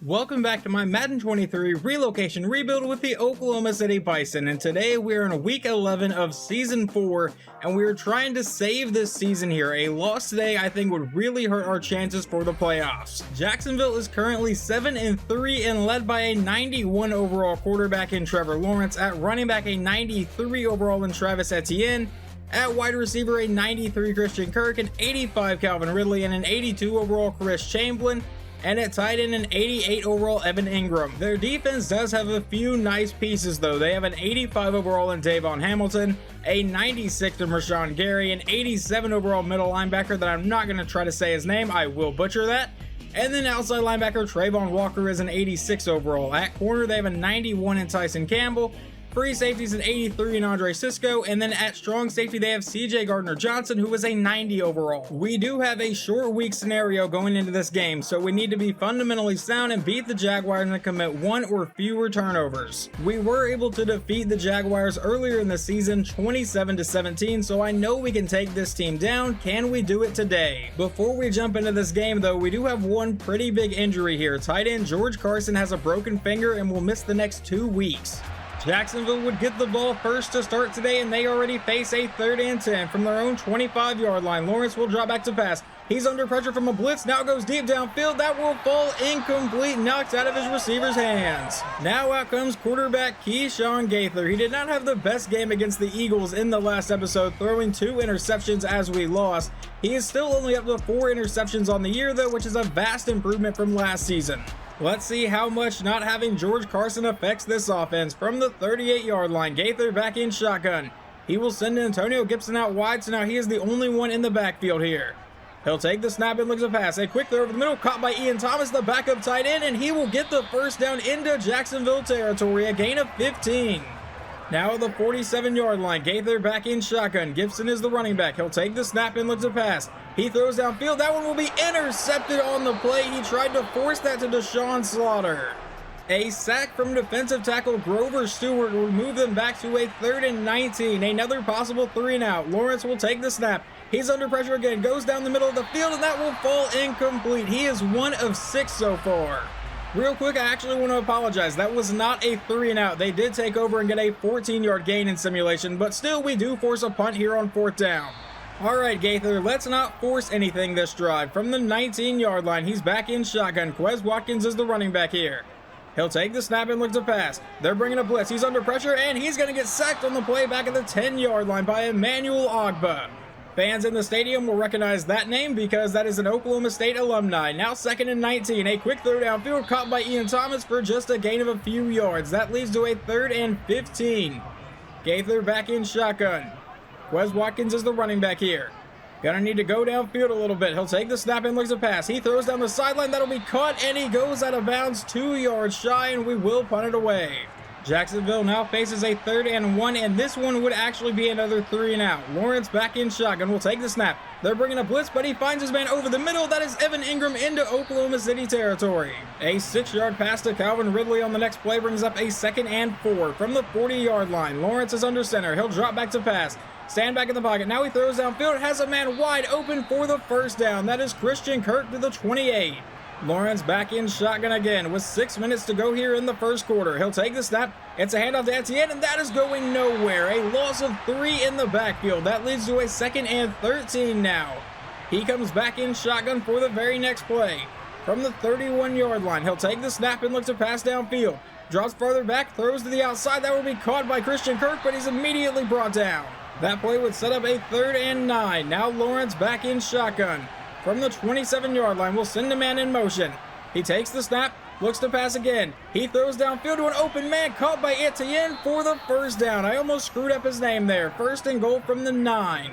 Welcome back to my Madden 23 relocation rebuild with the Oklahoma City Bison, and today we are in week 11 of season 4 and we are trying to save this season here. A loss today I think would really hurt our chances for the playoffs. Jacksonville is currently 7-3 and led by a 91 overall quarterback in Trevor Lawrence, at running back a 93 overall in Travis Etienne, at wide receiver a 93 Christian Kirk, an 85 Calvin Ridley, and an 82 overall Chris Chamberlain, and at tight end an 88 overall Evan Ingram. Their defense does have a few nice pieces though. They have an 85 overall in Davon Hamilton, a 96 in Rashawn Gary, an 87 overall middle linebacker that I'm not going to try to say his name, I will butcher that. And then outside linebacker Trayvon Walker is an 86 overall. At corner they have a 91 in Tyson Campbell. Free safeties an 83 in Andre Cisco, and then at strong safety they have CJ Gardner-Johnson, who is a 90 overall. We do have a short week scenario going into this game, so we need to be fundamentally sound and beat the Jaguars and commit one or fewer turnovers. We were able to defeat the Jaguars earlier in the season 27-17, so I know we can take this team down. Can we do it today? Before we jump into this game though, we do have one pretty big injury here. Tight end George Carson has a broken finger and will miss the next 2 weeks. Jacksonville would get the ball first to start today, and they already face a 3rd and 10 from their own 25-yard line. Lawrence will drop back to pass. He's under pressure from a blitz, now goes deep downfield. That will fall incomplete, knocked out of his receiver's hands. Now out comes quarterback Keyshawn Gaither. He did not have the best game against the Eagles in the last episode, throwing 2 interceptions as we lost. He is still only up to 4 interceptions on the year though, which is a vast improvement from last season. Let's see how much not having George Carson affects this offense. From the 38-yard line, Gaither back in shotgun. He will send Antonio Gibson out wide, so now he is the only one in the backfield here. He'll take the snap and looks to pass. A quick throw over the middle, caught by Ian Thomas, the backup tight end, and he will get the first down into Jacksonville territory, a gain of 15. Now at the 47-yard line, Gaither back in shotgun. Gibson is the running back. He'll take the snap and looks to pass. He throws downfield. That one will be intercepted on the play. He tried to force that to Deshaun Slaughter. A sack from defensive tackle Grover Stewart will move them back to a 3rd and 19. Another possible 3 and out. Lawrence will take the snap. He's under pressure again. Goes down the middle of the field, and that will fall incomplete. He is 1 of 6 so far. Real quick, I actually want to apologize. That was not a 3 and out. They did take over and get a 14-yard gain in simulation, but still we do force a punt here on 4th down. Alright Gaither, let's not force anything this drive. From the 19-yard line, he's back in shotgun. Quez Watkins is the running back here. He'll take the snap and look to pass. They're bringing a blitz. He's under pressure, and he's going to get sacked on the play back at the 10-yard line by Emmanuel Ogbah. Fans in the stadium will recognize that name because that is an Oklahoma State alumni. Now 2nd and 19. A quick throw downfield caught by Ian Thomas for just a gain of a few yards. That leads to a 3rd and 15. Gaither back in shotgun. Quez Watkins is the running back here. Gonna need to go downfield a little bit. He'll take the snap and looks to pass. He throws down the sideline. That'll be caught, and he goes out of bounds 2 yards shy, and we will punt it away. Jacksonville now faces a 3rd and 1, and this one would actually be another 3 and out. Lawrence back in shotgun will take the snap. They're bringing a blitz, but he finds his man over the middle. That is Evan Ingram into Oklahoma City territory. A 6-yard pass to Calvin Ridley on the next play brings up a 2nd and 4 from the 40-yard line. Lawrence is under center. He'll drop back to pass. Stand back in the pocket. Now he throws downfield. Has a man wide open for the first down. That is Christian Kirk to the 28. Lawrence back in shotgun again with 6 minutes to go here in the first quarter. He'll take the snap. It's a handoff to Etienne, and that is going nowhere. A loss of 3 in the backfield. That leads to a 2nd and 13 now. He comes back in shotgun for the very next play. From the 31-yard line, he'll take the snap and look to pass downfield. Drops farther back, throws to the outside. That will be caught by Christian Kirk, but he's immediately brought down. That play would set up a 3rd and 9. Now Lawrence back in shotgun. From the 27-yard line, we'll send a man in motion. He takes the snap, looks to pass again. He throws downfield to an open man, caught by Etienne for the first down. I almost screwed up his name there. 1st and goal from the 9.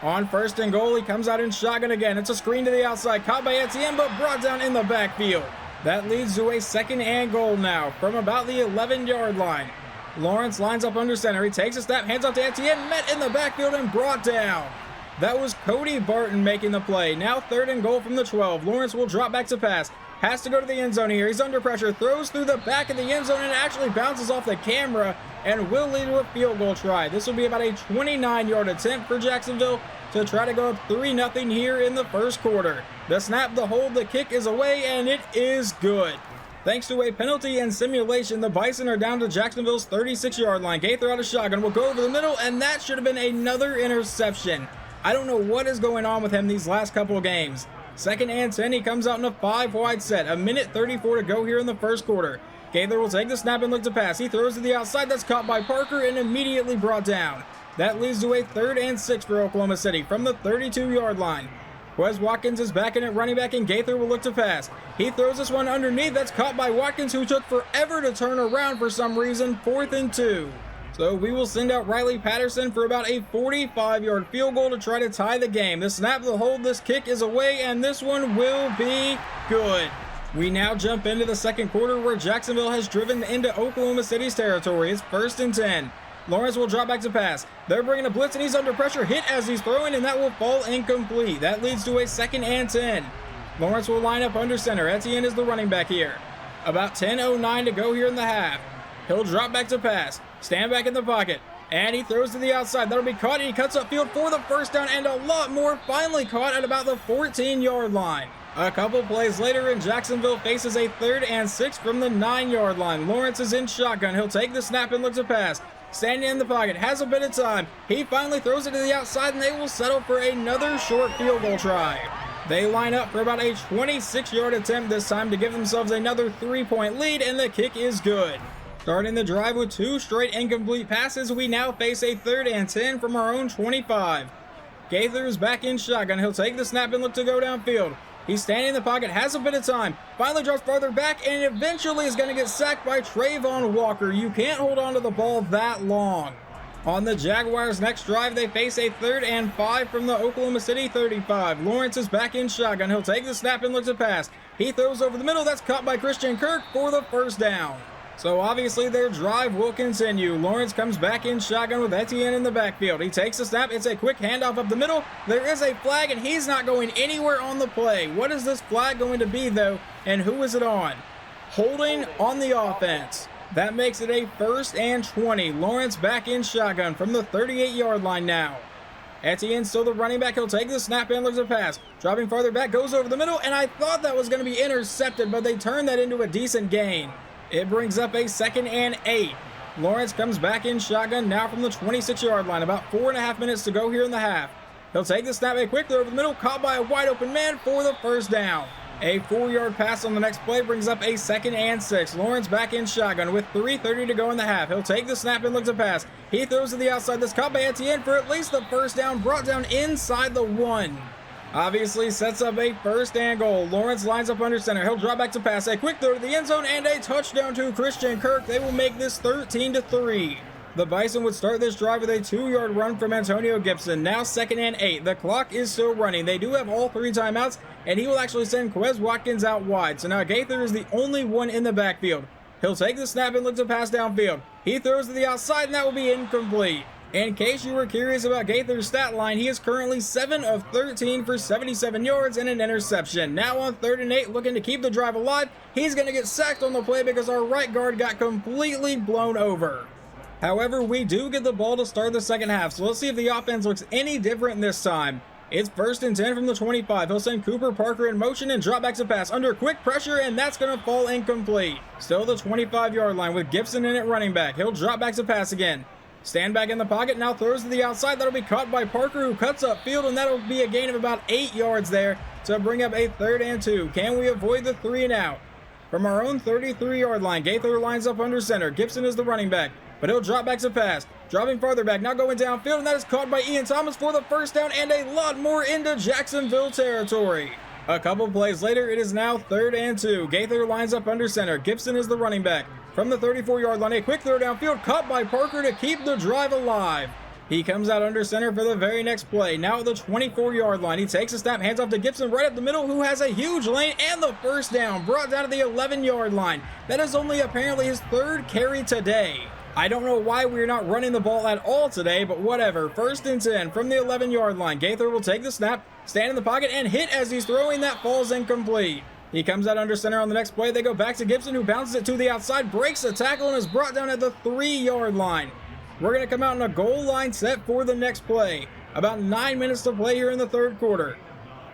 On 1st and goal, he comes out in shotgun again. It's a screen to the outside, caught by Etienne, but brought down in the backfield. That leads to a 2nd and goal now from about the 11-yard line. Lawrence lines up under center. He takes a snap, hands off to Etienne, met in the backfield and brought down. That was Cody Barton making the play. Now 3rd and goal from the 12. Lawrence will drop back to pass. Has to go to the end zone here. He's under pressure. Throws through the back of the end zone and actually bounces off the camera and will lead to a field goal try. This will be about a 29-yard attempt for Jacksonville to try to go up 3-0 here in the first quarter. The snap, the hold, the kick is away, and it is good. Thanks to a penalty and simulation, the Bison are down to Jacksonville's 36-yard line. Gaither out of shotgun will go over the middle, and that should have been another interception. I don't know what is going on with him these last couple of games. 2nd and 10, he comes out in a 5-wide set. 1:34 to go here in the first quarter. Gaither will take the snap and look to pass. He throws to the outside. That's caught by Parker and immediately brought down. That leads to a 3rd and 6 for Oklahoma City from the 32-yard line. Quez Watkins is back in at running back, and Gaither will look to pass. He throws this one underneath. That's caught by Watkins, who took forever to turn around for some reason. 4th and 2. So we will send out Riley Patterson for about a 45-yard field goal to try to tie the game. The snap, the hold, this kick is away, and this one will be good. We now jump into the second quarter where Jacksonville has driven into Oklahoma City's territory. It's 1st and 10. Lawrence will drop back to pass. They're bringing a blitz, and he's under pressure. Hit as he's throwing, and that will fall incomplete. That leads to a 2nd and 10. Lawrence will line up under center. Etienne is the running back here. About 10:09 to go here in the half. He'll drop back to pass. Stand back in the pocket. And he throws to the outside. That'll be caught, and he cuts upfield for the first down, and a lot more. Finally caught at about the 14-yard line. A couple plays later, and Jacksonville faces a 3rd and 6 from the 9-yard line. Lawrence is in shotgun. He'll take the snap and look to pass. Standing in the pocket, has a bit of time. He finally throws it to the outside, and they will settle for another short field goal try. They line up for about a 26-yard attempt this time to give themselves another 3-point lead, and the kick is good. Starting the drive with 2 straight incomplete passes, we now face a 3rd and 10 from our own 25. Gaither is back in shotgun. He'll take the snap and look to go downfield. He's standing in the pocket, has a bit of time, finally drops farther back, and eventually is going to get sacked by Trayvon Walker. You can't hold on to the ball that long. On the Jaguars' next drive, they face a 3rd and 5 from the Oklahoma City 35. Lawrence is back in shotgun. He'll take the snap and look to pass. He throws over the middle. That's caught by Christian Kirk for the first down. So obviously their drive will continue. Lawrence comes back in shotgun with Etienne in the backfield. He takes the snap. It's a quick handoff up the middle. There is a flag, and he's not going anywhere on the play. What is this flag going to be, though, and who is it on? Holding on the offense. That makes it a 1st and 20. Lawrence back in shotgun from the 38-yard line now. Etienne still the running back. He'll take the snap and looks to pass. Dropping farther back, goes over the middle, and I thought that was going to be intercepted, but they turned that into a decent gain. It brings up a 2nd and 8. Lawrence comes back in shotgun now from the 26-yard line. About 4.5 minutes to go here in the half. He'll take the snap, a quick throw over the middle, caught by a wide open man for the first down. A 4-yard pass on the next play brings up a 2nd and 6. Lawrence back in shotgun with 3:30 to go in the half. He'll take the snap and look to pass. He throws to the outside. That's caught by Etienne for at least the first down, brought down inside the 1. Obviously sets up a 1st and goal. Lawrence lines up under center. He'll drop back to pass. A quick throw to the end zone and a touchdown to Christian Kirk. They will make this 13-3. The Bison would start this drive with a 2-yard run from Antonio Gibson. Now 2nd and 8. The clock is still running. They do have all 3 timeouts, and he will actually send Quez Watkins out wide. So now Gaither is the only one in the backfield. He'll take the snap and look to pass downfield. He throws to the outside, and that will be incomplete. In case you were curious about Gaither's stat line, he is currently 7 of 13 for 77 yards and an interception. Now on 3rd and 8, looking to keep the drive alive. He's going to get sacked on the play because our right guard got completely blown over. However, we do get the ball to start the second half, so let's see if the offense looks any different this time. It's 1st and 10 from the 25. He'll send Cooper Parker in motion and drop back to pass under quick pressure, and that's going to fall incomplete. Still the 25-yard line with Gibson in at running back. He'll drop back to pass again. Stand back in the pocket, now throws to the outside. That'll be caught by Parker, who cuts upfield, and that'll be a gain of about 8 yards there to bring up a 3rd and 2. Can we avoid the 3 and out? From our own 33-yard line, Gaither lines up under center. Gibson is the running back, but he'll drop back to pass. Dropping farther back, now going downfield, and that is caught by Ian Thomas for the first down and a lot more into Jacksonville territory. A couple plays later, it is now 3rd and 2. Gaither lines up under center. Gibson is the running back. From the 34-yard line, a quick throw downfield, caught by Parker to keep the drive alive. He comes out under center for the very next play. Now at the 24-yard line, he takes a snap, hands off to Gibson right up the middle, who has a huge lane, and the first down, brought down to the 11-yard line. That is only apparently his 3rd carry today. I don't know why we're not running the ball at all today, but whatever. 1st and 10 from the 11-yard line. Gaither will take the snap, stand in the pocket, and hit as he's throwing. That falls incomplete. He comes out under center on the next play. They go back to Gibson, who bounces it to the outside, breaks the tackle, and is brought down at the 3-yard line. We're going to come out in a goal line set for the next play. About 9 minutes to play here in the 3rd quarter.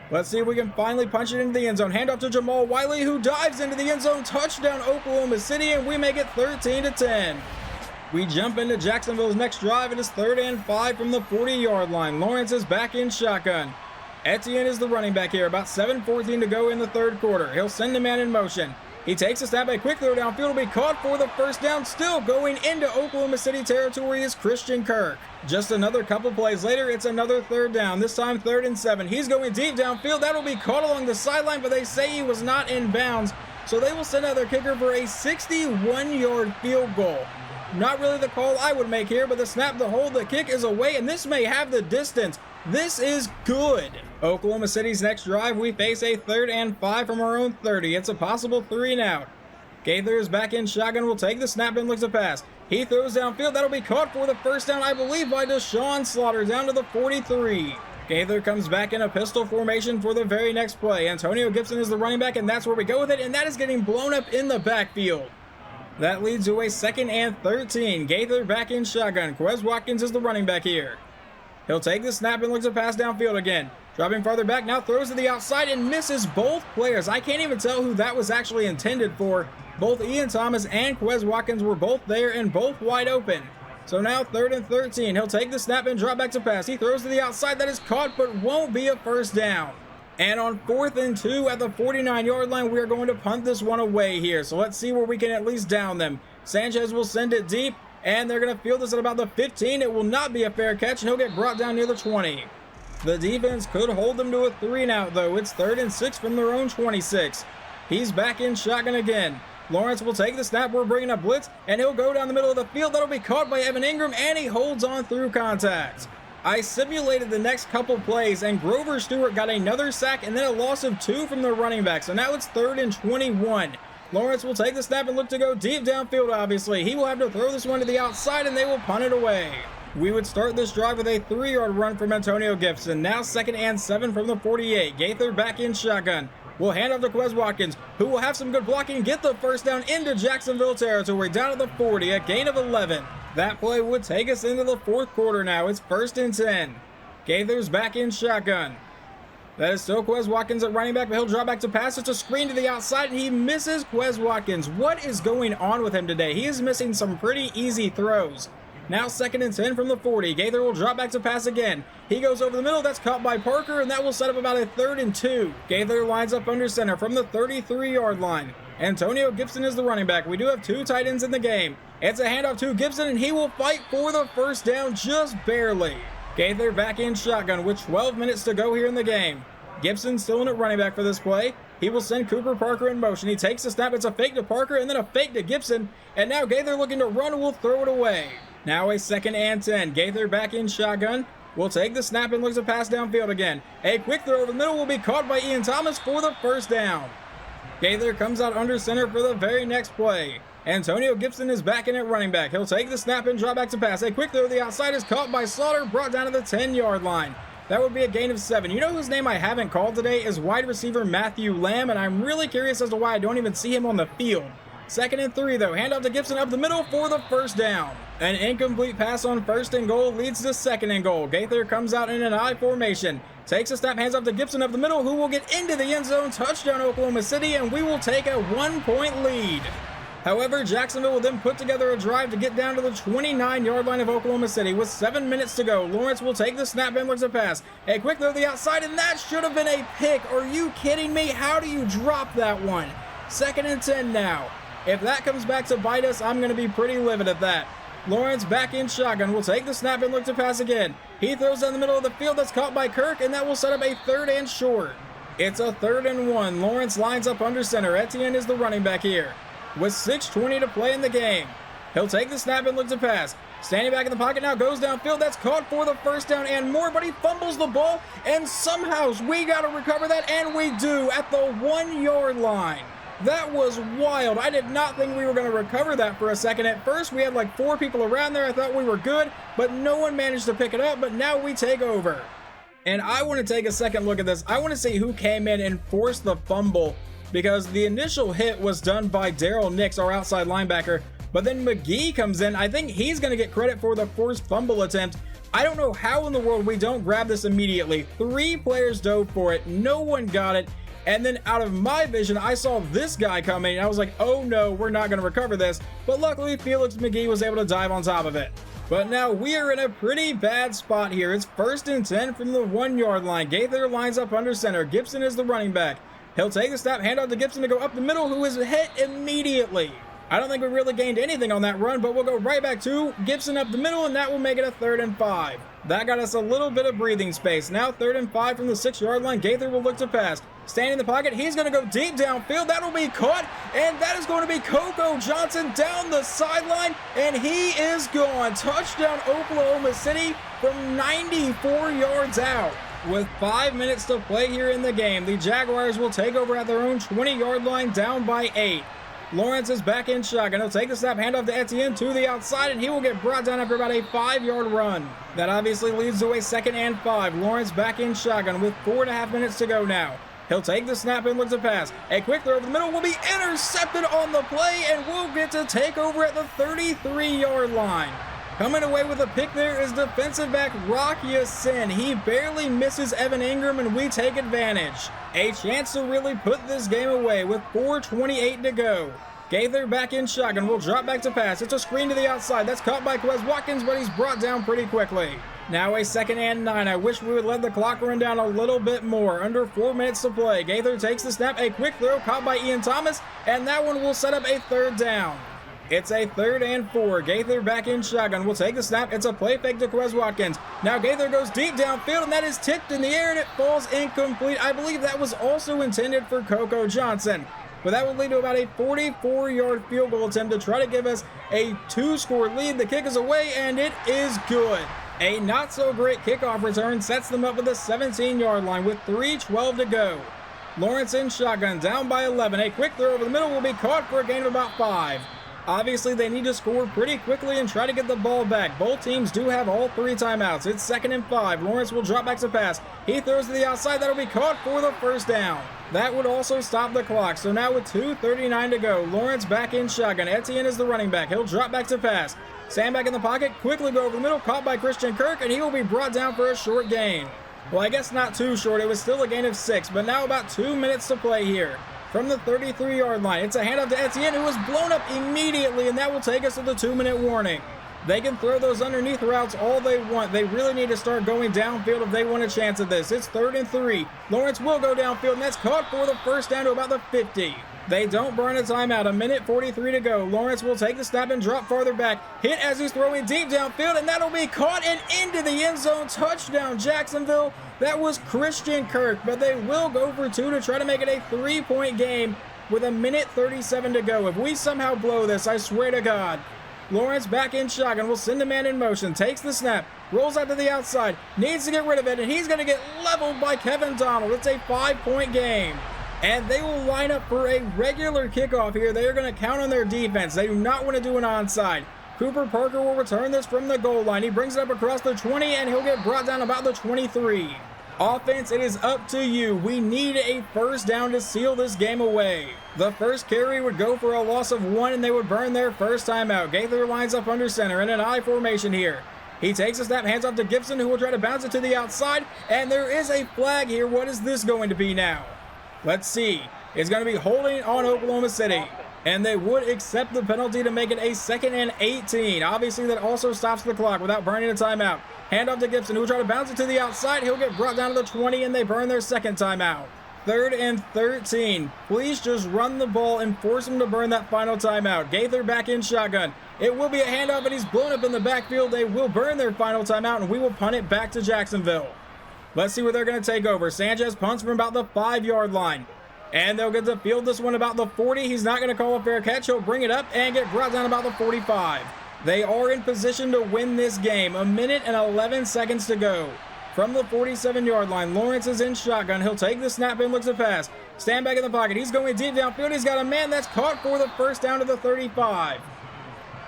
Let's see if we can finally punch it into the end zone. Handoff to Jamal Wiley, who dives into the end zone. Touchdown Oklahoma City, and we make it 13-10. We jump into Jacksonville's next drive. It is 3rd and 5 from the 40-yard line. Lawrence is back in shotgun. Etienne is the running back here. About 7:14 to go in the 3rd quarter. He'll send a man in motion. He takes a snap, a quick throw downfield will be caught for the first down. Still going into Oklahoma City territory is Christian Kirk. Just another couple plays later, it's another 3rd down. This time 3rd and 7. He's going deep downfield. That'll be caught along the sideline, but they say he was not in bounds. So they will send out their kicker for a 61-yard field goal. Not really the call I would make here, but the snap, the hold, the kick is away, and this may have the distance. This is good. Oklahoma City's next drive, we face a 3rd and 5 from our own 30. It's a possible 3 and out. Gaither is back in shotgun, will take the snap and looks to pass. He throws downfield. That'll be caught for the first down, I believe, by Deshaun Slaughter down to the 43. Gaither comes back in a pistol formation for the very next play. Antonio Gibson is the running back, and that's where we go with it, and that is getting blown up in the backfield. That leads to a 2nd and 13. Gaither back in shotgun. Quez Watkins is the running back here. He'll take the snap and looks to pass downfield again. Dropping farther back, now throws to the outside and misses both players. I can't even tell who that was actually intended for. Both Ian Thomas and Quez Watkins were both there and both wide open. So now 3rd and 13. He'll take the snap and drop back to pass. He throws to the outside. That is caught but won't be a first down. And on 4th and 2 at the 49-yard line, we are going to punt this one away here. So let's see where we can at least down them. Sanchez will send it deep, and they're going to field this at about the 15. It will not be a fair catch, and he'll get brought down near the 20. The defense could hold them to a 3 and out, though. It's 3rd and 6 from their own 26. He's back in shotgun again. Lawrence will take the snap. We're bringing a blitz, and he'll go down the middle of the field. That'll be caught by Evan Ingram, and he holds on through contact. I simulated the next couple plays, and Grover Stewart got another sack and then a loss of 2 from the running back. So now it's 3rd and 21. Lawrence will take the snap and look to go deep downfield, obviously. He will have to throw this one to the outside, and they will punt it away. We would start this drive with a 3-yard run from Antonio Gibson. Now 2nd and 7 from the 48. Gaither back in shotgun. We'll hand off to Quez Watkins, who will have some good blocking, get the first down into Jacksonville territory, down to the 40, a gain of 11. That play would take us into the 4th quarter now. It's 1st and 10. Gaither's back in shotgun. That is still Quez Watkins at running back, but he'll drop back to pass. It's a screen to the outside, and he misses Quez Watkins. What is going on with him today? He is missing some pretty easy throws. Now 2nd and 10 from the 40. Gaither will drop back to pass again. He goes over the middle. That's caught by Parker, and that will set up about a 3rd and 2. Gaither lines up under center from the 33-yard line. Antonio Gibson is the running back. We do have 2 tight ends in the game. It's a handoff to Gibson, and he will fight for the first down just barely. Gaither back in shotgun with 12 minutes to go here in the game. Gibson still in at running back for this play. He will send Cooper Parker in motion. He takes the snap. It's a fake to Parker and then a fake to Gibson. And now Gaither looking to run and will throw it away. Now a 2nd and 10. Gaither back in shotgun. Will take the snap and looks to pass downfield again. A quick throw over the middle will be caught by Ian Thomas for the first down. Gaither comes out under center for the very next play. Antonio Gibson is back in at running back. He'll take the snap and drop back to pass. A quick throw to the outside is caught by Slaughter, brought down to the 10-yard line. That would be a gain of 7. You know whose name I haven't called today is wide receiver Matthew Lamb, and I'm really curious as to why I don't even see him on the field. 2nd and 3, though. Handoff to Gibson up the middle for the first down. An incomplete pass on 1st and goal leads to 2nd and goal. Gaither comes out in an I formation. Takes a snap, hands off to Gibson up the middle, who will get into the end zone. Touchdown Oklahoma City, and we will take a 1-point lead. However, Jacksonville will then put together a drive to get down to the 29-yard line of Oklahoma City with 7 minutes to go. Lawrence will take the snap and looks to pass. A quick throw to the outside, and that should have been a pick. Are you kidding me? How do you drop that one? 2nd and 10 now. If that comes back to bite us, I'm going to be pretty livid at that. Lawrence back in shotgun will take the snap and look to pass again. He throws down the middle of the field. That's caught by Kirk, and that will set up a 3rd and short. It's a 3rd and 1. Lawrence lines up under center. Etienne is the running back here. With 6:20 to play in the game. He'll take the snap and look to pass. Standing back in the pocket now, goes downfield. That's caught for the first down and more, but he fumbles the ball, and somehow we got to recover that, and we do at the 1-yard line. That was wild. I did not think we were going to recover that for a second. At first, we had like 4 people around there. I thought we were good, but no one managed to pick it up, but now we take over. And I want to take a second look at this. I want to see who came in and forced the fumble, because the initial hit was done by Daryl Nix, our outside linebacker, but then McGee comes in. I think he's going to get credit for the forced fumble attempt, I don't know how in the world we don't grab this immediately. 3 players dove for it. No one got it. And then out of my vision, I saw this guy coming and I was like, oh no, we're not going to recover this. But luckily, Felix McGee was able to dive on top of it. But now we are in a pretty bad spot here. It's 1st and 10 from the 1-yard line. Gaither lines up under center. Gibson is the running back. He'll take the snap, hand off to Gibson to go up the middle, who is hit immediately. I don't think we really gained anything on that run, but we'll go right back to Gibson up the middle, and that will make it a 3rd and 5. That got us a little bit of breathing space. Now 3rd and 5 from the 6-yard line. Gaither will look to pass. Standing in the pocket, he's going to go deep downfield. That'll be caught, and that is going to be Coco Johnson down the sideline, and he is gone. Touchdown Oklahoma City from 94 yards out. With 5 minutes to play here in the game, the Jaguars will take over at their own 20-yard line, down by 8. Lawrence is back in shotgun. He'll take the snap, handoff to Etienne to the outside, and he will get brought down after about a 5-yard run. That obviously leads to a 2nd and 5. Lawrence back in shotgun with 4.5 minutes to go now. He'll take the snap and look to pass. A quick throw over the middle will be intercepted on the play, and we'll get to take over at the 33-yard line. Coming away with a pick there is defensive back Rock Ya-Sin. He barely misses Evan Ingram, and we take advantage. A chance to really put this game away with 4:28 to go. Gaither back in shotgun. Will drop back to pass. It's a screen to the outside. That's caught by Quez Watkins, but he's brought down pretty quickly. Now a 2nd and 9. I wish we would let the clock run down a little bit more. Under 4 minutes to play. Gaither takes the snap. A quick throw caught by Ian Thomas, and that one will set up a 3rd down. It's a 3rd and 4. Gaither back in shotgun. Will take the snap. It's a play fake to Quez Watkins. Now Gaither goes deep downfield, and that is tipped in the air, and it falls incomplete. I believe that was also intended for Coco Johnson. But that will lead to about a 44-yard field goal attempt to try to give us a 2-score lead. The kick is away, and it is good. A not-so-great kickoff return sets them up with the 17-yard line with 3:12 to go. Lawrence in shotgun, down by 11. A quick throw over the middle will be caught for a gain of about 5. Obviously, they need to score pretty quickly and try to get the ball back. Both teams do have all 3 timeouts. It's 2nd and 5. Lawrence will drop back to pass. He throws to the outside. That'll be caught for the 1st down. That would also stop the clock. So now with 2:39 to go, Lawrence back in shotgun. Etienne is the running back. He'll drop back to pass. Stand back in the pocket. Quickly go over the middle. Caught by Christian Kirk, and he will be brought down for a short gain. Well, I guess not too short. It was still a gain of 6, but now about 2 minutes to play here. From the 33-yard line, it's a handoff to Etienne, who was blown up immediately, and that will take us to the 2-minute warning. They can throw those underneath routes all they want. They really need to start going downfield if they want a chance at this. It's 3rd and 3. Lawrence will go downfield, and that's caught for the 1st down to about the 50. They don't burn a timeout. 1:43 to go. Lawrence will take the snap and drop farther back. Hit as he's throwing deep downfield, and that'll be caught and into the end zone. Touchdown, Jacksonville. That was Christian Kirk, but they will go for 2 to try to make it a 3-point game with 1:37 to go. If we somehow blow this, I swear to God. Lawrence back in shotgun. Will send a man in motion. Takes the snap. Rolls out to the outside. Needs to get rid of it, and he's going to get leveled by Kevin Donald. It's a 5-point game. And they will line up for a regular kickoff here. They are going to count on their defense. They do not want to do an onside. Cooper Parker will return this from the goal line. He brings it up across the 20, and he'll get brought down about the 23. Offense, it is up to you. We need a 1st down to seal this game away. The first carry would go for a loss of 1, and they would burn their 1st timeout. Gaither lines up under center in an I formation here. He takes a snap, hands off to Gibson, who will try to bounce it to the outside, and there is a flag here. What is this going to be now? Let's see. It's going to be holding on Oklahoma City, and they would accept the penalty to make it a 2nd and 18. Obviously, that also stops the clock without burning a timeout. Hand off to Gibson, who will try to bounce it to the outside. He'll get brought down to the 20, and they burn their 2nd timeout. 3rd and 13. Please just run the ball and force him to burn that final timeout. Gaither back in shotgun. It will be a handoff, and he's blown up in the backfield. They will burn their final timeout, and we will punt it back to Jacksonville. Let's see what they're going to take over. Sanchez punts from about the 5-yard line. And they'll get to field this one about the 40. He's not going to call a fair catch. He'll bring it up and get brought down about the 45. They are in position to win this game. 1:11 to go. From the 47-yard line, Lawrence is in shotgun. He'll take the snap and looks to pass. Stand back in the pocket. He's going deep downfield. He's got a man that's caught for the 1st down to the 35.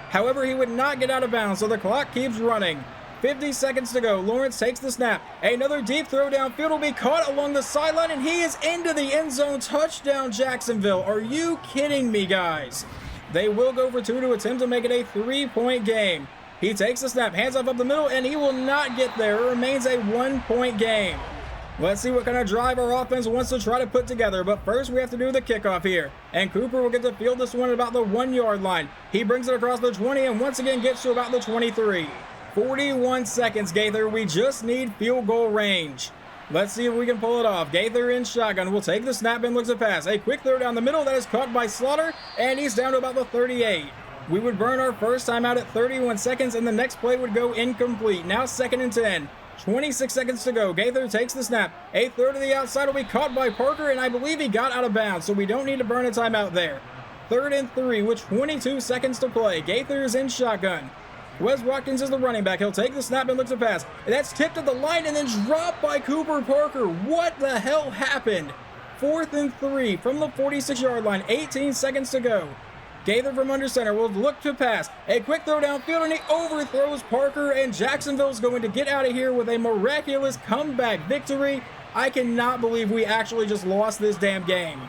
However, he would not get out of bounds, so the clock keeps running. 50 seconds to go. Lawrence takes the snap. Another deep throw downfield will be caught along the sideline, and he is into the end zone. Touchdown, Jacksonville. Are you kidding me, guys? They will go for 2 to attempt to make it a 3-point game. He takes the snap, hands off up the middle, and he will not get there. It remains a 1-point game. Let's see what kind of drive our offense wants to try to put together, but first we have to do the kickoff here. And Cooper will get to field this one at about the 1-yard line. He brings it across the 20 and once again gets to about the 23. 41 seconds, Gaither. We just need field goal range. Let's see if we can pull it off. Gaither in shotgun will take the snap and looks to pass. A quick throw down the middle that is caught by Slaughter, and he's down to about the 38. We would burn our first time out at 31 seconds, and the next play would go incomplete. Now 2nd and 10. 26 seconds to go. Gaither takes the snap. A throw to the outside will be caught by Parker, and I believe he got out of bounds, so we don't need to burn a timeout there. 3rd and 3 with 22 seconds to play. Gaither is in shotgun. Wes Watkins is the running back. He'll take the snap and looks to pass. And that's tipped at the line and then dropped by Cooper Parker. What the hell happened? 4th and 3 from the 46-yard line. 18 seconds to go. Gaither from under center will look to pass. A quick throw downfield and he overthrows Parker, and Jacksonville's going to get out of here with a miraculous comeback victory. I cannot believe we actually just lost this damn game.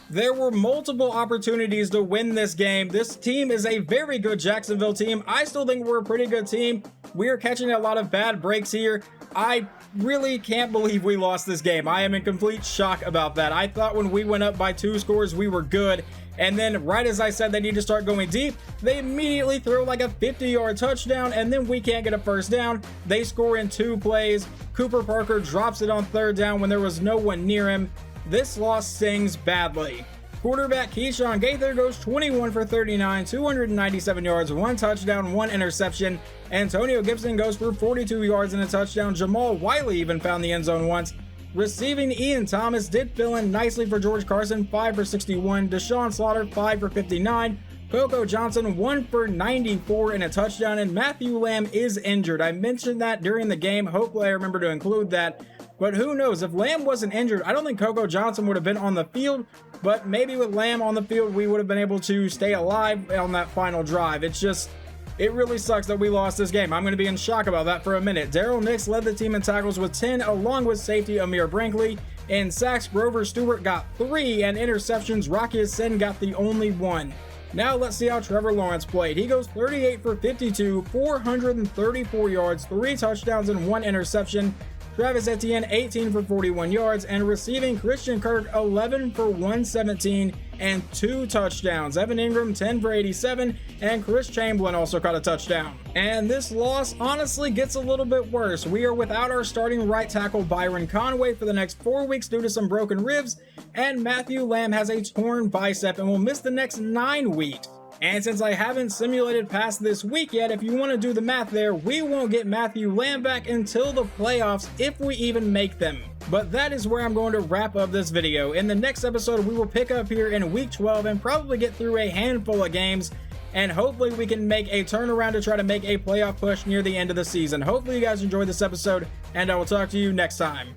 There were multiple opportunities to win this game. This team is a very good Jacksonville team. I still think we're a pretty good team. We are catching a lot of bad breaks here. I really can't believe we lost this game. I am in complete shock about that. I thought when we went up by 2 scores, we were good. And then right as I said they need to start going deep, they immediately throw like a 50-yard touchdown, and then we can't get a first down. They score in 2 plays. Cooper Parker drops it on 3rd down when there was no one near him. This loss stings badly. Quarterback Keyshawn Gaither goes 21 for 39, 297 yards, 1 touchdown, 1 interception. Antonio Gibson goes for 42 yards and a touchdown. Jamal Wiley even found the end zone once. Receiving, Ian Thomas did fill in nicely for George Carson, 5 for 61. Deshaun Slaughter, 5 for 59. Coco Johnson, 1 for 94 and a touchdown. And Matthew Lamb is injured. I mentioned that during the game. Hopefully I remember to include that. But who knows? If Lamb wasn't injured, I don't think Coco Johnson would have been on the field. But maybe with Lamb on the field, we would have been able to stay alive on that final drive. It really sucks that we lost this game. I'm going to be in shock about that for a minute. Darrell Nix led the team in tackles with 10, along with safety Amir Brinkley. In sacks, Grover Stewart got 3, and interceptions, Rocky Sin got the only 1. Now let's see how Trevor Lawrence played. He goes 38 for 52, 434 yards, 3 touchdowns, and 1 interception. Travis Etienne, 18 for 41 yards, and receiving Christian Kirk, 11 for 117 and 2 touchdowns. Evan Ingram, 10 for 87, and Chris Chamberlain also caught a touchdown. And this loss honestly gets a little bit worse. We are without our starting right tackle Byron Conway for the next 4 weeks due to some broken ribs, and Matthew Lamb has a torn bicep and will miss the next 9 weeks. And since I haven't simulated past this week yet, if you want to do the math there, we won't get Matthew Lamb back until the playoffs, if we even make them. But that is where I'm going to wrap up this video. In the next episode, we will pick up here in week 12 and probably get through a handful of games, and hopefully we can make a turnaround to try to make a playoff push near the end of the season. Hopefully you guys enjoyed this episode, and I will talk to you next time.